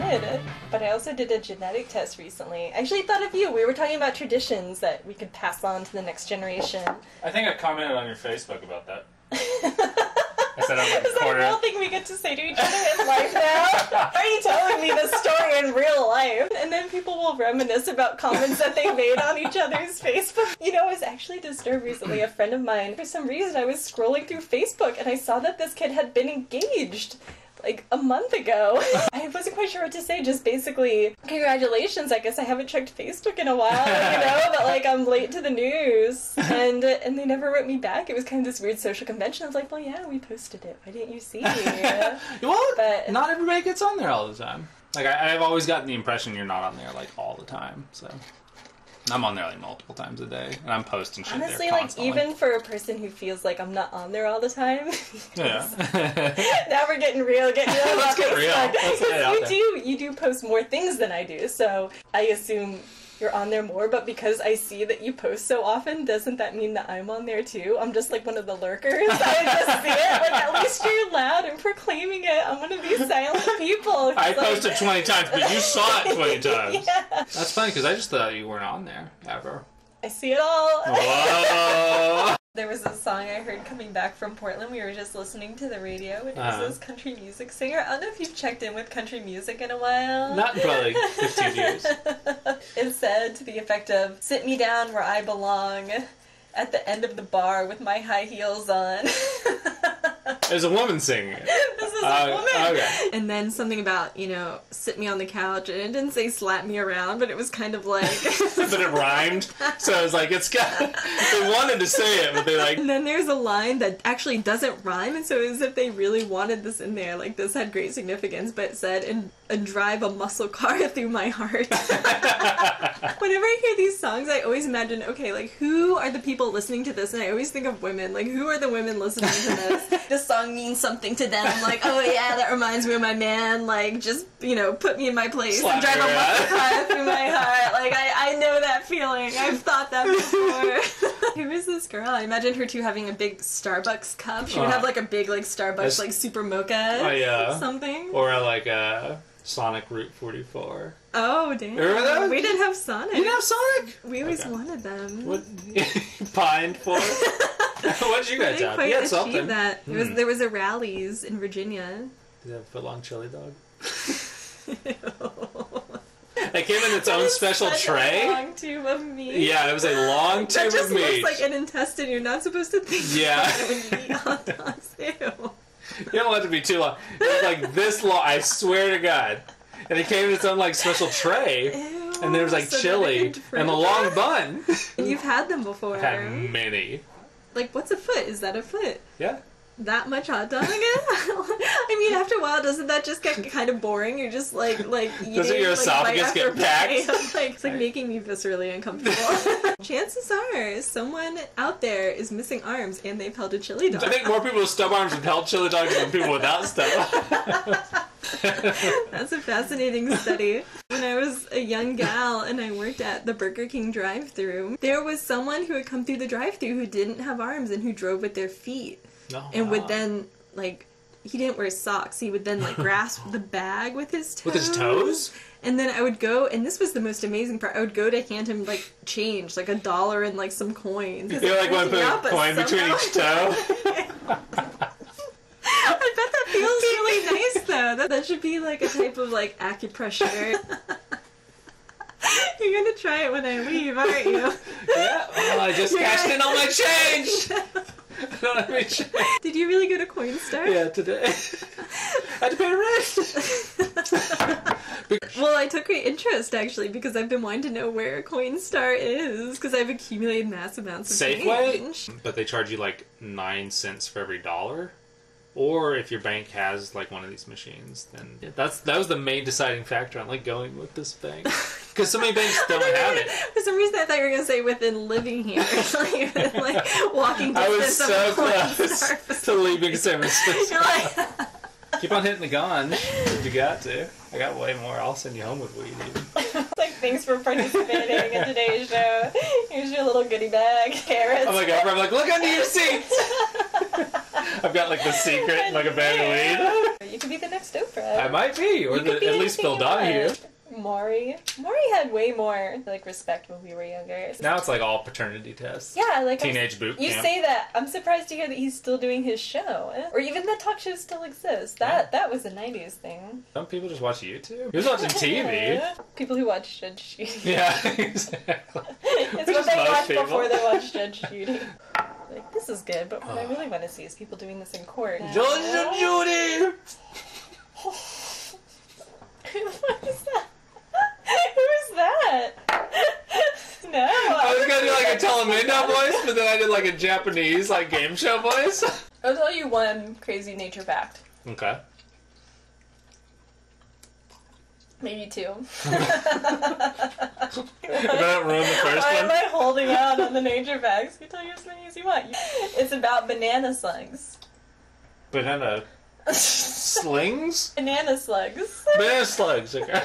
did, but I also did a genetic test recently. I actually thought of you. We were talking about traditions that we could pass on to the next generation. I think I commented on your Facebook about that. I said I'm like Is that a real thing we get to say to each other in life now? Are you telling me this story in real life? And then people will reminisce about comments that they made on each other's Facebook. You know, I was actually disturbed recently. A friend of mine, for some reason, I was scrolling through Facebook and I saw that this kid had been engaged like a month ago. I wasn't quite sure what to say, just basically, congratulations, I guess I haven't checked Facebook in a while, you know, but like I'm late to the news. And they never wrote me back. It was kind of this weird social convention. I was like, well, yeah, we posted it. Why didn't you see me? Well, but not everybody gets on there all the time. Like, I've always gotten the impression you're not on there, like, all the time, so... I'm on there like multiple times a day, and I'm posting shit honestly, there constantly. Like, even for a person who feels like I'm not on there all the time. Yeah. Now we're getting real Let's get real. Let's get it out there. You do post more things than I do, so I assume you're on there more, but because I see that you post so often, doesn't that mean that I'm on there too? I'm just like one of the lurkers. I just see it, like at least you're loud and proclaiming it. I'm one of these silent people. I posted 20 times, but you saw it 20 times. Yeah. That's funny, because I just thought you weren't on there, ever. I see it all. Whoa! There was a song I heard coming back from Portland. We were just listening to the radio, and it was this country music singer. I don't know if you've checked in with country music in a while. Not in probably 15 years. It said to the effect of, "Sit me down where I belong, at the end of the bar with my high heels on." There's a woman singing it. This is a woman. Okay. And then something about, you know, sit me on the couch, and it didn't say slap me around, but it was kind of like... But it rhymed, so I was like, it's got... They wanted to say it, but they like... And then there's a line that actually doesn't rhyme, and so it was as if they really wanted this in there, like this had great significance, but it said, and drive a muscle car through my heart. Whenever I hear these songs, I always imagine, okay, like, who are the people listening to this? And I always think of women, like, who are the women listening to this? This song means something to them, like, oh yeah, that reminds me of my man, like, just, you know, put me in my place and drive a muscle car through my heart. Like, I know that feeling. I've thought that before. Who is this girl? I imagine her too having a big Starbucks cup. She would have like a big like Starbucks like super mocha something. Or like a Sonic Route 44. Oh damn! Remember that? We didn't have Sonic. You didn't have Sonic? We always wanted them. What? Pined for? What did you guys have? You had something. That. There was a Rally's in Virginia. Did you have a foot-long chili dog? It came in its own special tray. A long tube of meat. Yeah, it was a long tube of meat. That just looks like an intestine. You're not supposed to think about it when you eat hot dogs. Ew. You don't want it to be too long. It was like this long, I swear to God. And it came in its own like special tray. Ew, and there was like chili and a long bun. And you've had them before. I've had many. Like, what's a foot? Is that a foot? Yeah. That much hot dog? I mean, after a while, doesn't that just get kind of boring? You're just like eating. Doesn't your esophagus get packed? It's like making me viscerally uncomfortable. Chances are, someone out there is missing arms and they've held a chili dog. I think more people with stub arms have held chili dogs than people without stub. That's a fascinating study. When I was a young gal and I worked at the Burger King drive-thru, there was someone who had come through the drive-thru who didn't have arms and who drove with their feet. Oh, and would then, like, he didn't wear socks. He would then, like, grasp the bag with his toes. With his toes? And then I would go, and this was the most amazing part, I would go to hand him, like, change, like $1 and, like, some coins. You like one put a coin between each toe? I bet that feels really nice, though. That should be, like, a type of, like, acupressure. You're gonna try it when I leave, aren't you? Yeah, well, I just cashed in all my change! I don't have any change. Did you really go to Coinstar? Yeah, today. I had to pay rent! Well, I took great interest, actually, because I've been wanting to know where Coinstar is, because I've accumulated massive amounts of change. Safeway? But they charge you, like, 9 cents for every dollar. Or if your bank has like one of these machines, then that was the main deciding factor on like going with this bank. Because so many banks don't have it. For some reason, I thought you were gonna say within living here, like walking distance. I was so close to leaving San Francisco. Keep on hitting the gun if you got to. I got way more. I'll send you home with weed even. Like, thanks for participating in today's show. Here's your little goodie bag, carrots. Oh my God! I'm like, look under your seats. I've got like the secret, like a bag of weed. You could be the next Oprah. I might be, or You could be at least Phil anything you Donahue. want. Maury had way more like respect when we were younger. Now it's like all paternity tests. Yeah, like Teenage boot you camp. say that. I'm surprised to hear that he's still doing his show, or even that talk shows still exist. That was a '90s thing. Some people just watch YouTube. He was watching TV. People who watch Judge Judy. Yeah, exactly. It's Which what is they most watch people. before they watch Judge Judy. Like, this is good, but what I really want to see is people doing this in court. Judge and Judy. What is that? Who's that? No. I was gonna do like a Telemundo voice, but then I did like a Japanese like game show voice. I'll tell you one crazy nature fact. Okay. Maybe two. If I don't ruin the first Why am one. I holding out on the nature facts? You tell you as many as you want. It's about banana slugs. Banana slings? Banana slugs. Banana slugs, okay.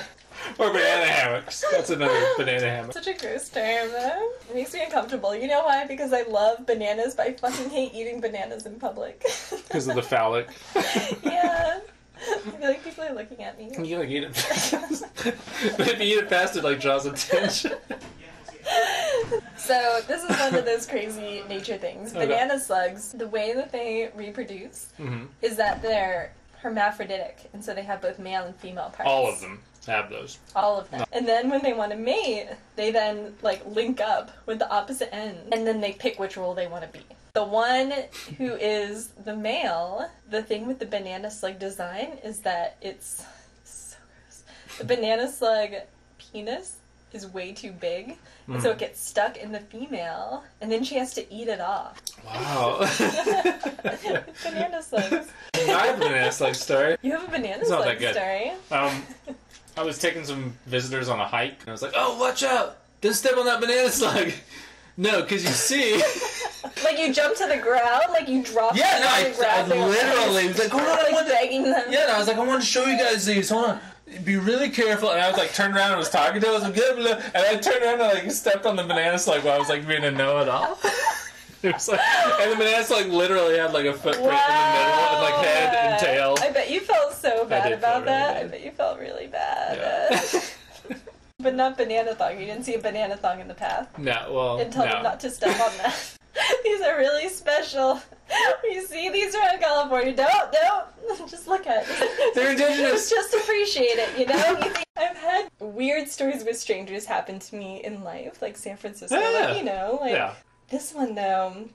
Or banana hammocks. That's another banana hammock. Such a gross term. It makes me uncomfortable. You know why? Because I love bananas, but I fucking hate eating bananas in public. Because of the phallic. Yeah. I feel like people are looking at me. You gotta eat it fast. But if you eat it fast, it like draws attention. So this is one of those crazy nature things. Okay. Banana slugs, the way that they reproduce Mm-hmm. is that they're hermaphroditic, and so they have both male and female parts. All of them have those. All of them. And then when they want to mate, they then like link up with the opposite end, and then they pick which role they want to be. The one who is the male, the thing with the banana slug design is that it's so gross. The banana slug penis is way too big, and so it gets stuck in the female, and then she has to eat it off. Wow. Banana slugs. I have a banana slug story. You have a banana It's not slug that good. story. I was taking some visitors on a hike, and I was like, "Oh, watch out! Don't step on that banana slug." No, because you see. Like you jump to the ground, like you drop. Yeah, no, them and grab their literally legs, was like, "Hold on, I like want to." begging them. Yeah, and I was like, "I want to show you guys these. Hold on." Be really careful, and I was like, turned around and was talking to him. I was like, blah, blah, and I turned around and like stepped on the banana slug while I was like being a know-it-all. It was like, and the banana slug literally had like a footprint in the middle, and like head and tail. I bet you felt so bad did about feel really that. bad. I bet you felt really bad. Yeah. But not banana thong. You didn't see a banana thong in the path. No, well, And tell them not to step on that. These are really special. You see these around California. Don't. Just look at it. They're indigenous. Just appreciate it, you know? I've had weird stories with strangers happen to me in life, like San Francisco. Yeah. Like, you know, like Yeah. this one though.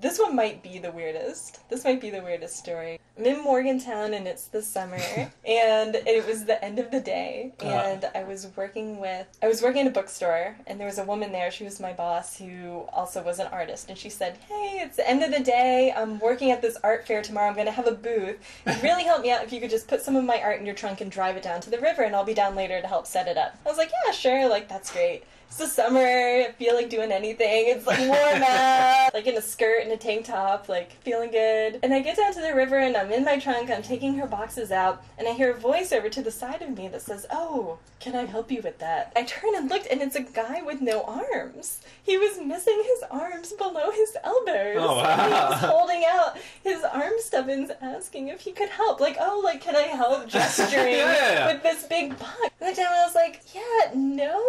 This one might be the weirdest. This might be the weirdest story. I'm in Morgantown and it's the summer and it was the end of the day and I was working in a bookstore and there was a woman there, she was my boss who also was an artist and she said, "Hey, it's the end of the day. I'm working at this art fair tomorrow. I'm going to have a booth. It'd really help me out if you could just put some of my art in your trunk and drive it down to the river and I'll be down later to help set it up." I was like, "Yeah, sure. Like, that's great." It's the summer, I feel like doing anything. It's like warm out, like in a skirt and a tank top, like feeling good. And I get down to the river and I'm in my trunk, I'm taking her boxes out, and I hear a voice over to the side of me that says, "Oh, can I help you with that?" I turn and looked and it's a guy with no arms. He was missing his arms below his elbows. Oh, wow. And he was holding out his arm stubbins asking if he could help. Like, "Oh, like, can I help gesturing Yeah. with this big box?" And then I was like, "Yeah, no,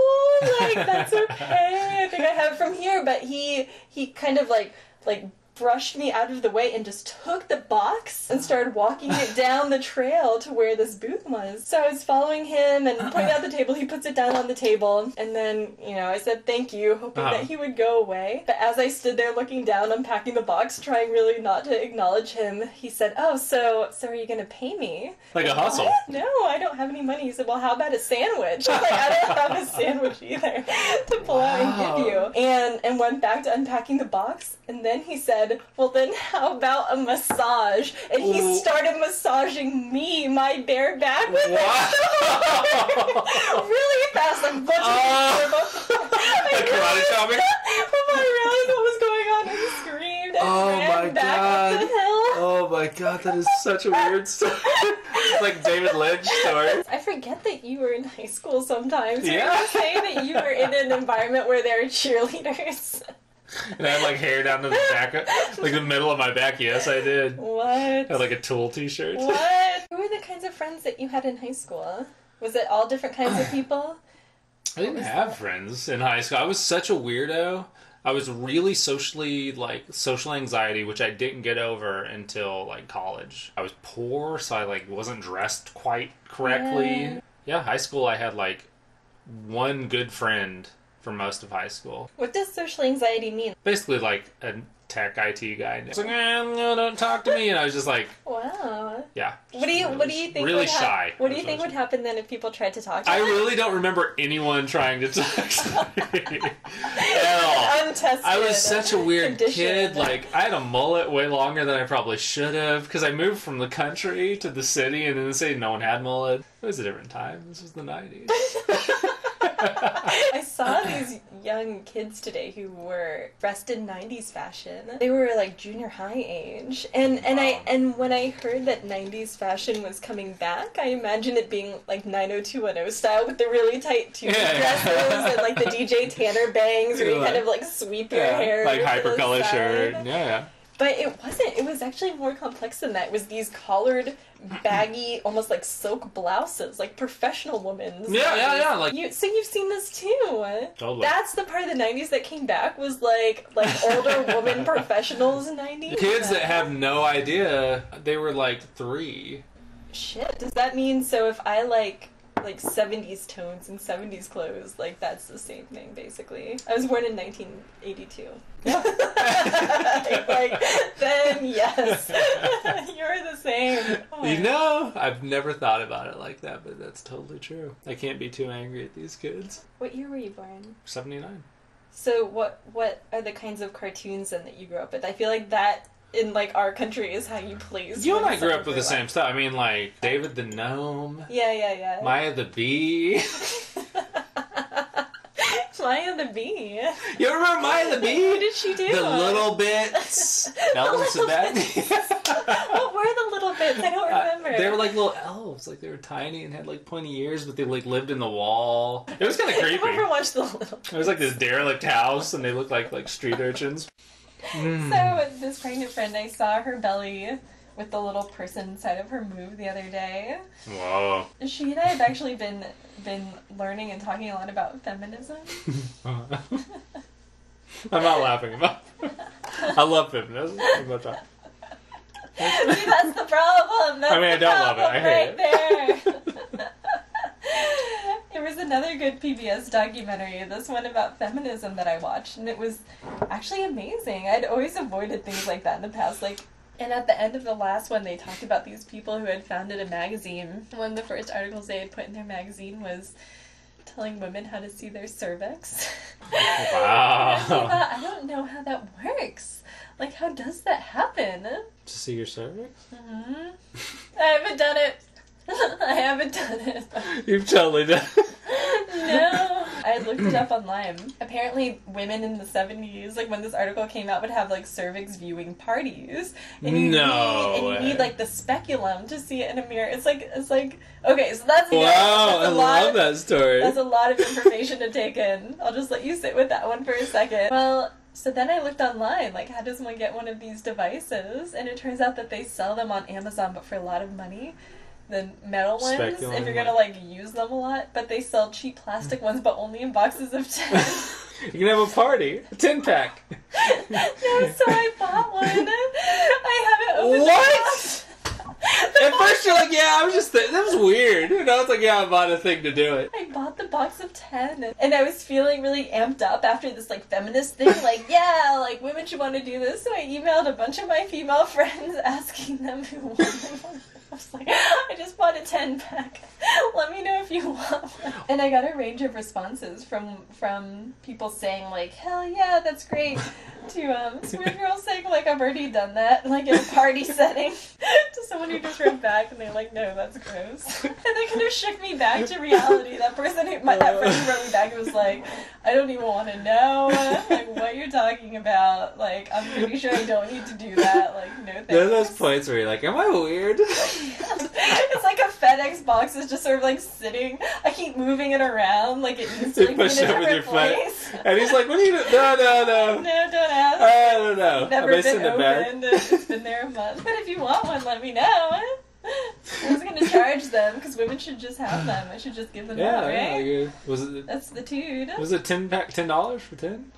like, that's okay. I think I have it from here." But he kind of like brushed me out of the way and just took the box and started walking it down the trail to where this booth was. So I was following him and pointing out the table. He puts it down on the table. And then, you know, I said thank you, hoping that he would go away. But as I stood there looking down, unpacking the box, trying really not to acknowledge him, he said, "Oh, so are you going to pay me?" Like a hustle. "What? No, I don't have any money." He said, "Well, how about a sandwich?" I was like, "I don't have a sandwich either to pull out and give you." And went back to unpacking the box. And then he said, "Well, then how about a massage?" And he Ooh. started massaging me, my bare back with Wow. really fast, like Like karate chopping? Before I realized what was going on, and screamed and Oh ran my back up the God. hill. Oh my god, that is such a weird story. It's like David Lynch story. I forget that you were in high school sometimes. Yeah. Were you saying that you were in an environment where there were cheerleaders? And I had like hair down to the back, like the middle of my back. Yes, I did. What? I had like a Tool t-shirt. What? Who were the friends that you had in high school? Was it all different kinds of people? I didn't have friends in high school. I was such a weirdo. I was really social anxiety, which I didn't get over until, like, college. I was poor, so I, like, wasn't dressed quite correctly. Yeah, high school I had, like, one good friend for most of high school. What does social anxiety mean? Basically, like, a tech IT guy. It's like, no, don't talk to me. And I was just like, wow. Yeah. What do you think? Really shy. What do you think would happen then if people tried to talk to you? I really don't remember anyone trying to talk to me at all. Untested. I was such a weird condition. kid. Like, I had a mullet way longer than I probably should have because I moved from the country to the city, and in the city no one had mullet. It was a different time. This was the 90s. I saw these young kids today who were dressed in 90s fashion. They were like junior high age. And when I heard that 90s fashion was coming back, I imagined it being like 90210 style with the really tight tutu dresses and like the DJ Tanner bangs where you kind of like sweep your hair. Like hypercolor shirt. Yeah. But it wasn't. It was actually more complex than that. It was these collared, baggy, almost like silk blouses, like professional women's. Yeah. Like so you've seen this too. Totally. That's the part of the 90s that came back was like older woman professionals in 90s. Kids that have no idea they were like 3. Shit. Does that mean so if I like 70s tones and 70s clothes, like that's the same thing basically? I was born in 1982. Yeah. Then yes, you're the same. Oh, you know, I've never thought about it like that, but that's totally true. I can't be too angry at these kids. What year were you born? 79. So what are the kinds of cartoons then that you grew up with? I feel like that in like our country is how you place. You and I grew up with the same stuff. I mean, like David the Gnome. Yeah. Maya the Bee. Maya the Bee. You remember Maya the Bee? What did she do? The Little Bits. Elves and that. What were the Little Bits? I don't remember. They were like little elves. Like they were tiny and had like pointy ears, but they like lived in the wall. It was kind of creepy. I never watched the Little Bits. It was like this derelict house, and they looked like street urchins. So this pregnant friend, I saw her belly with the little person inside of her move the other day. Whoa. She and I have actually been learning and talking a lot about feminism. I'm not laughing about it. I love feminism. See, that's the problem. That's I don't love it. I hate it. There. There was another good PBS documentary, this one about feminism that I watched, and it was actually amazing. I'd always avoided things like that in the past, and at the end of the last one, they talked about these people who had founded a magazine. One of the first articles they had put in their magazine was telling women how to see their cervix. Wow. And I thought, I don't know how that works. Like, how does that happen? To see your cervix? Mm-hmm. I haven't done it. I haven't done it. You've totally done it. No. I looked it up online. Apparently, women in the 70s, like when this article came out, would have like cervix viewing parties. And you need like the speculum to see it in a mirror. It's like okay, so that's I love that story. That's a lot of information to take in. I'll just let you sit with that one for a second. Well, so then I looked online, like how does one get one of these devices? And it turns out that they sell them on Amazon, but for a lot of money. The metal ones, Speculum, if you're gonna like use them a lot, but they sell cheap plastic ones, but only in boxes of 10. You can have a party, a 10-pack. No, so I bought one. I haven't opened What? At first you're like, yeah, I was just that was weird. And I was like, yeah, I bought a thing to do it. I bought the box of 10, and I was feeling really amped up after this like feminist thing, like yeah, like women should want to do this. So I emailed a bunch of my female friends asking them who wanted one. I was like, I just bought a 10-pack. Let me know if you want one. And I got a range of responses from people saying like, hell yeah, that's great. To some girls saying like, I've already done that, like in a party setting. To someone who just wrote back and they're like, no, that's gross. And they kind of shook me back to reality. That person that friend who wrote me back was like, I don't even want to know like what you're talking about. Like, I'm pretty sure I don't need to do that. Like, no thanks. There are those points where you're like, am I weird? It's like a FedEx box is just sort of like sitting. I keep moving it around like it needs to like, be in a different place. And he's like, what are you doing? No. No, don't ask. I don't know. Never been opened. It's been there a month. But if you want one, let me know. I was gonna charge them because women should just have them. I should just give them out, right? Yeah. Was it? That's the dude. Was it $10 for 10?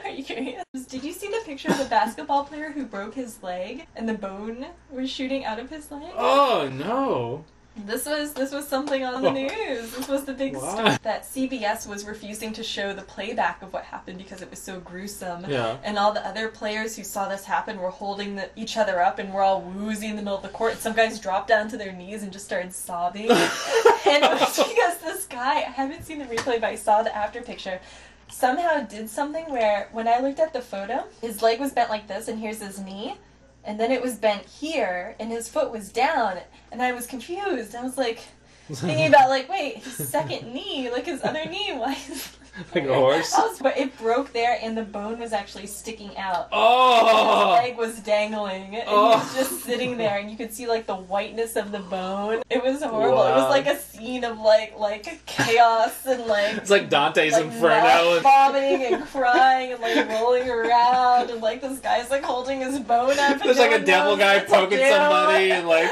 Are you curious? Did you see the picture of the basketball player who broke his leg and the bone was shooting out of his leg? Oh no. This was something on the news. This was the big Wow. story. That CBS was refusing to show the playback of what happened because it was so gruesome. Yeah. And all the other players who saw this happen were holding each other up and were all woozy in the middle of the court. And some guys dropped down to their knees and just started sobbing. And it was because this guy, I haven't seen the replay, but I saw the after picture, somehow did something where when I looked at the photo, his leg was bent like this and here's his knee. And then it was bent here, and his foot was down, and I was confused. I was like, thinking about like, wait, his second knee, like his other knee, why is Like a horse? But it broke there, and the bone was actually sticking out. Oh! His leg was dangling, and he was just sitting there, and you could see like the whiteness of the bone. It was horrible. Wow. It was like a scene of like chaos and like It's like Dante's like Inferno. vomiting and crying and like rolling around, and like this guy's like holding his bone up. There's like a devil guy poking somebody, and like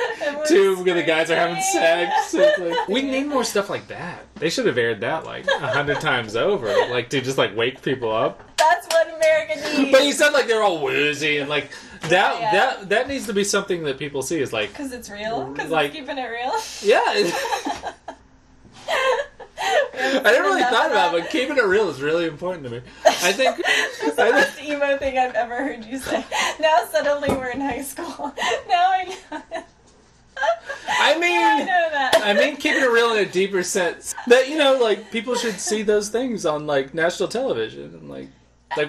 two of the guys are having sex. It's like, we need more stuff like that. They should have aired that like 100 times over, like to just like wake people up. That's what America needs. But you said like they're all woozy and like that. Yeah. That needs to be something that people see. Is like Because it's real. Because like- it's keeping it real. yeah. I never really thought about it, but keeping it real is really important to me. I think That's the most emo thing I've ever heard you say. Now suddenly we're in high school. Now I know. I mean, Now I know that. I mean, keeping it real in a deeper sense. That, you know, like, people should see those things on, like, national television. And, like,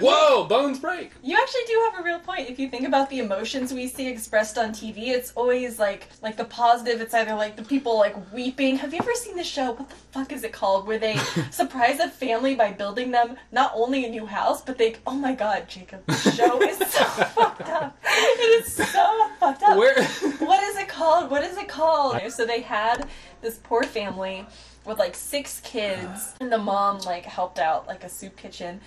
whoa, bones break. You actually do have a real point. If you think about the emotions we see expressed on TV, it's always like the positive. It's either like the people like weeping. Have you ever seen the show? What the fuck is it called? Where they surprise a family by building them not only a new house, but they. Oh my god, Jacob, the show is so fucked up. It is so fucked up. Where? What is it called? What is it called? So they had this poor family with like 6 kids, and the mom like helped out like a soup kitchen.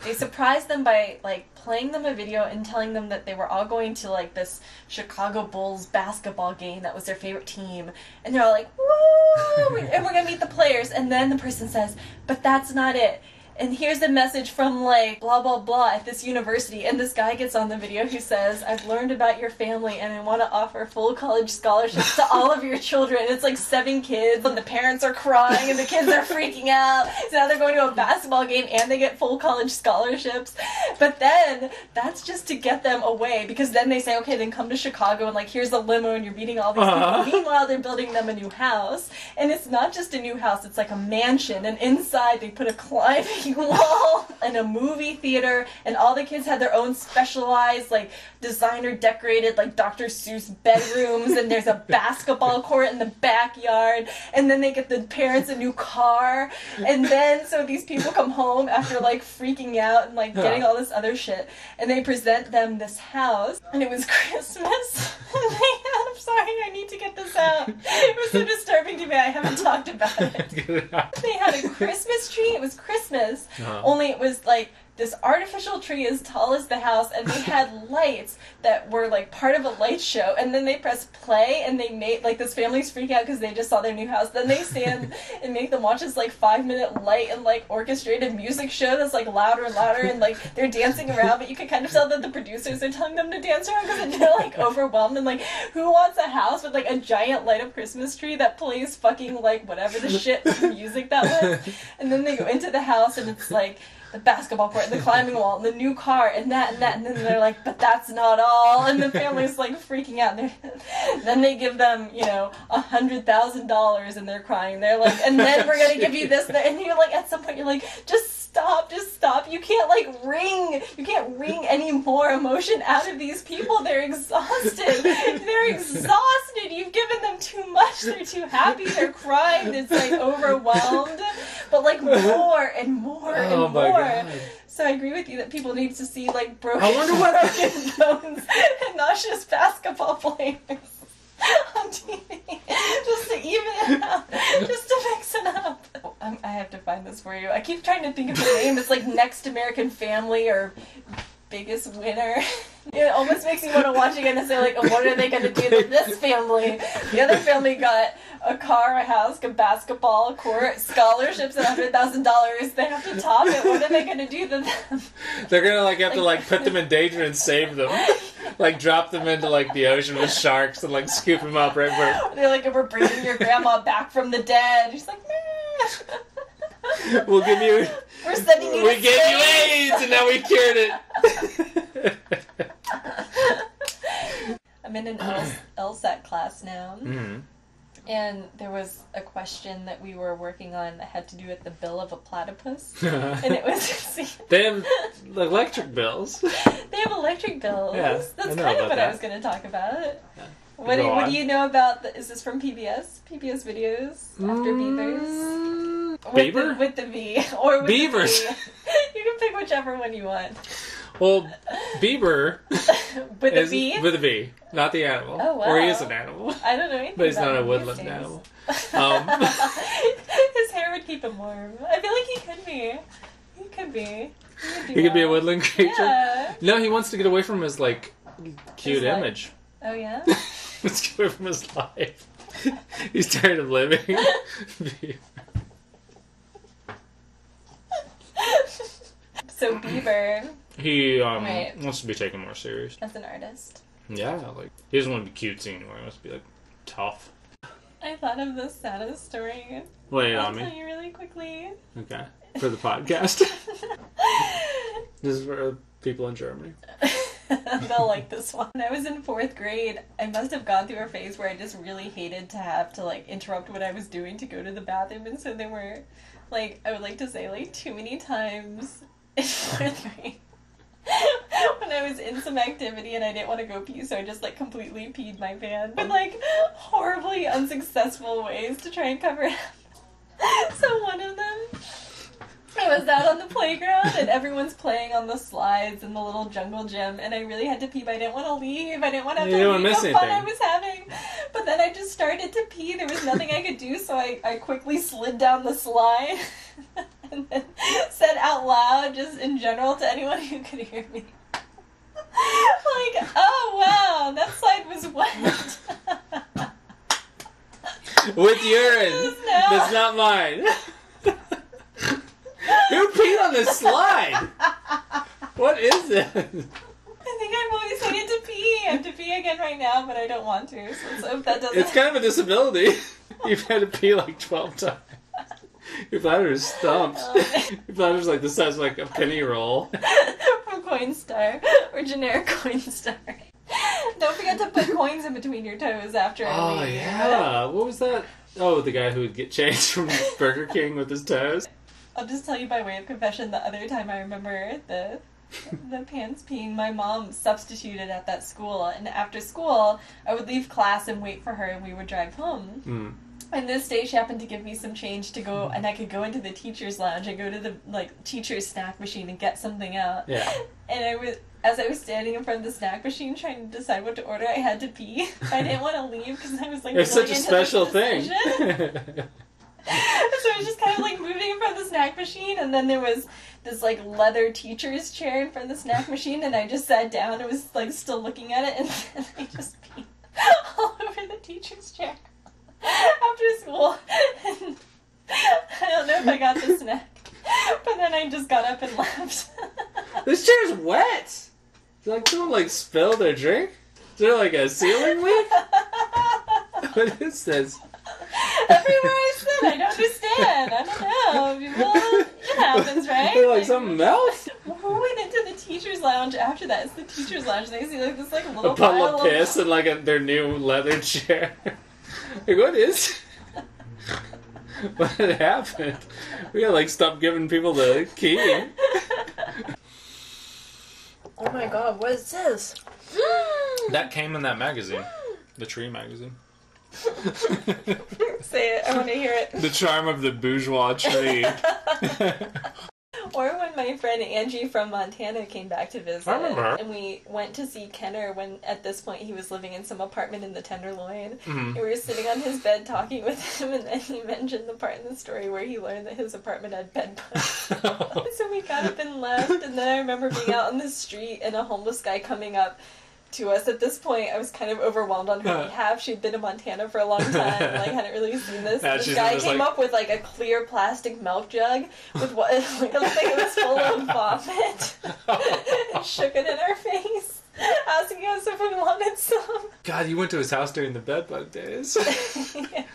They surprised them by like playing them a video and telling them that they were all going to like this Chicago Bulls basketball game that was their favorite team, and they're all like, "Woo!" and we're gonna meet the players. And then the person says, "But that's not it. And here's a message from like blah blah blah at this university." And this guy gets on the video who says, "I've learned about your family and I want to offer full college scholarships to all of your children." It's like 7 kids and the parents are crying and the kids are freaking out. So now they're going to a basketball game and they get full college scholarships. But then that's just to get them away, because then they say, "Okay, then come to Chicago and like here's a limo and you're meeting all these people." Meanwhile, they're building them a new house, and it's not just a new house; it's like a mansion. And inside they put a climbing wall and a movie theater, and all the kids had their own specialized like designer decorated like Dr. Seuss bedrooms, and there's a basketball court in the backyard, and then they get the parents a new car, and then so these people come home after like freaking out and like getting all this other shit, and they present them this house, and it was Christmas. And they had, I'm sorry, I need to get this out. It was so disturbing to me. I haven't talked about it. They had a Christmas tree. It was Christmas. Only it was like this artificial tree as tall as the house, and they had lights that were like part of a light show, and then they press play and they made like this family's freak out because they just saw their new house. Then they stand and make them watch this like 5-minute light and like orchestrated music show that's like louder and louder, and like they're dancing around, but you can kind of tell that the producers are telling them to dance around because they're like overwhelmed, and like who wants a house with like a giant light up Christmas tree that plays fucking like whatever the shit music that was. And then they go into the house and it's like the basketball court, the climbing wall, and the new car, and that, and then they're like, "But that's not all," and the family's like freaking out. Then they give them, you know, $100,000, and they're crying. They're like, "And then we're gonna give you this," and you're like, at some point, you're like, just stop. You can't you can't wring any more emotion out of these people. They're exhausted. You've given them too much. They're too happy. They're crying. It's like overwhelmed, but like more and more and Oh my more. God. So I agree with you that people need to see like broken bones and not just basketball players on TV, just to even it out, just to mix it up. I have to find this for you. I keep trying to think of the name. It's like Next American Family or Biggest Winner. It almost makes me want to watch again and say, like, oh, what are they going to do to this family? The other family got a car, a house, a basketball court, scholarships, and $100,000. They have to top it. What are they going to do to them? They're gonna like have to like put them in danger and save them, like drop them into like the ocean with sharks and like scoop them up right where. They're like, we're bringing your grandma back from the dead. She's like, nah. We'll give you. We're sending you. We to gave you space. AIDS and now we cured it. I'm in an LSAT class now. Mm-hmm. And there was a question that we were working on that had to do with the bill of a platypus. And it was... They have electric bills. They have electric bills. Yeah, That's I know kind of about what that. I was going to talk about. Yeah. What Go do on. you know about... Is this from PBS? PBS videos? After Beavers? Beaver? With the V. Or with Beavers. The V. You can pick whichever one you want. Well, Bieber With a is V? with a V, not the animal. Oh, wow. Or he is an animal, I don't know anything but he's about not a him woodland these days. animal. His hair would keep him warm. I feel like he could be. He could be. He could be a woodland creature. Yeah. No, he wants to get away from his like cute His life. image. Oh yeah. Let's get away from his life. He's tired of living. So Bieber, He Right. wants to be taken more serious. as an artist, Yeah, like he doesn't want to be cutesy anymore. He wants to be like tough. I thought of the saddest story. Lay it I'll on tell me. you really quickly. Okay, for the podcast. This is for people in Germany. They'll like this one. When I was in 4th grade, I must have gone through a phase where I just really hated to have to like interrupt what I was doing to go to the bathroom, and so there were, like, I would like to say, like, too many times in 4th grade when I was in some activity and I didn't want to go pee, so I just like completely peed my pants with like horribly unsuccessful ways to try and cover it up. So one of them, I was out on the playground and everyone's playing on the slides in the little jungle gym, and I really had to pee, but I didn't want to leave. I didn't want to have You to didn't leave wanna the miss fun I anything. was having. But then I just started to pee. There was nothing I could do, so I quickly slid down the slide and then said out loud, just in general to anyone who could hear me, like, oh wow, that slide was wet. With urine. No. That's not mine. Who peed on this slide? What is it? I think I've always hated to pee. I have to pee again right now, but I don't want to. So if that doesn't... It's kind of a disability. You've had to pee like 12 times. Your bladder is stumped. Your bladder's like the size of like a penny roll. From Coinstar. Or generic Coinstar. Don't forget to put coins in between your toes after I Oh, leave. yeah. What was that? Oh, the guy who would get changed from Burger King with his toes. I'll just tell you by way of confession, the other time I remember the pants peeing, my mom substituted at that school, and after school, I would leave class and wait for her, and we would drive home. Mm. And this day, she happened to give me some change to go, and I could go into the teacher's lounge and go to the teacher's snack machine and get something out. Yeah. And as I was standing in front of the snack machine trying to decide what to order, I had to pee. I didn't want to leave because I was like, It's really such a into special this thing. decision. So I was just kind of like moving in front of the snack machine, and then there was this like leather teacher's chair in front of the snack machine, and I just sat down and was like still looking at it, and then I just peed all over the teacher's chair after school. And I don't know if I got the snack, but then I just got up and left. This chair's wet. Did like someone like spill their drink? Is there like a ceiling leak? What is this? Everywhere I sit, I don't understand. I don't know. Well, it happens, right? Did like something melt? Who went into the teacher's lounge after that? It's the teacher's lounge. They see like this like little A puddle pile of piss and like their new leather chair. Like, what is? What had happened? We gotta like stop giving people the key. Oh my god, what is this? That came in that magazine, the Tree magazine. Say it. I want to hear it. The charm of the bourgeois tree. Or when my friend Angie from Montana came back to visit. I remember her. And we went to see Kenner when, at this point, he was living in some apartment in the Tenderloin. Mm-hmm. And we were sitting on his bed talking with him, and then he mentioned the part in the story where he learned that his apartment had bed bugs. So we got up and left, and then I remember being out on the street and a homeless guy coming up to us. At this point, I was kind of overwhelmed on her behalf. She'd been in Montana for a long time, like hadn't really seen this. Yeah, This guy came up with like a clear plastic milk jug with what like, it looked like it was full of vomit, and shook it in our face, asking us if we wanted some. God, you went to his house during the bedbug days. Yeah.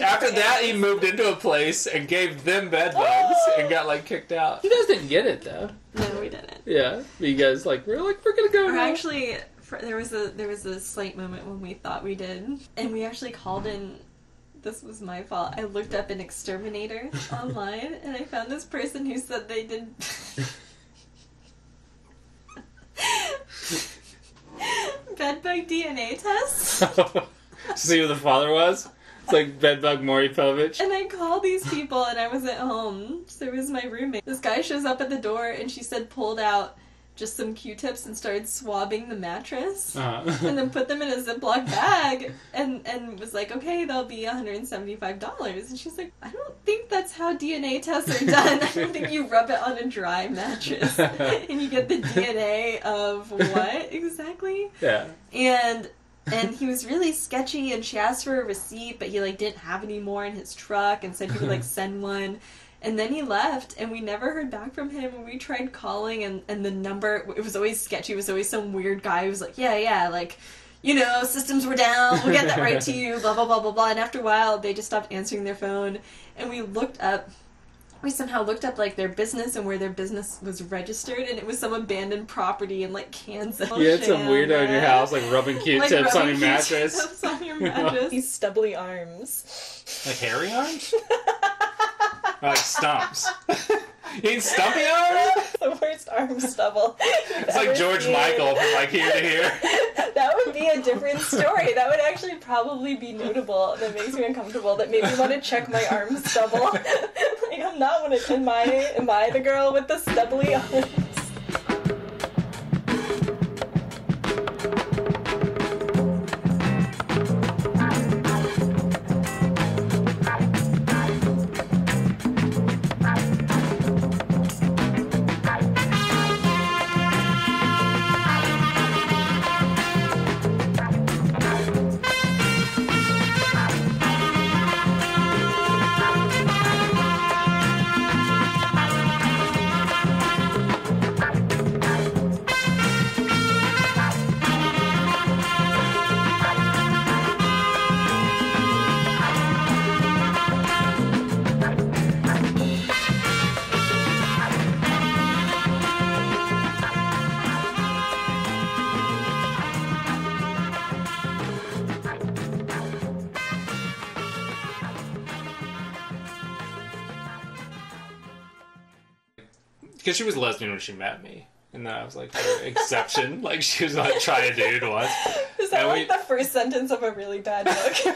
After that, he moved into a place and gave them bedbugs and got like kicked out. You guys didn't get it though. No, we didn't. Yeah, you guys we're gonna go. Or now. actually, there was a slight moment when we thought we did, and we actually called in. This was my fault. I looked up an exterminator online, and I found this person who said they did bedbug DNA tests. See who the father was? It's like bedbug Maury Povich. And I called these people, and I was at home. So it was my roommate. This guy shows up at the door, and she said pulled out just some Q-tips and started swabbing the mattress. And then put them in a Ziploc bag and was like, okay, they'll be $175. And she's like, I don't think that's how DNA tests are done. I don't think you rub it on a dry mattress and you get the DNA of what exactly? Yeah. And he was really sketchy, and she asked for a receipt, but he like didn't have any more in his truck and said he would like send one. And then he left, and we never heard back from him, and we tried calling, and the number, it was always sketchy. It was always some weird guy who was like, yeah, like, you know, systems were down, we'll get that right to you, blah, blah, blah, blah, blah. And after a while, they just stopped answering their phone, and we somehow looked up, like, their business and where their business was registered, and it was some abandoned property in, like, Kansas. You had some weirdo in your house, like, rubbing Q-tips on your mattress. Q-tips on your mattress. These stubbly arms. Like hairy arms? Like stumps. You mean stumpy arms? The worst arm stubble. It's like George Michael from like here to here. That would be a different story. That would actually probably be notable. That makes me uncomfortable. That made me want to check my arm stubble. Like, I'm not one of. Am I the girl with the stubbly arms? Because she was lesbian when she met me. And then I was like her exception. Like she was like trying to date once. Is that like the first sentence of a really bad book?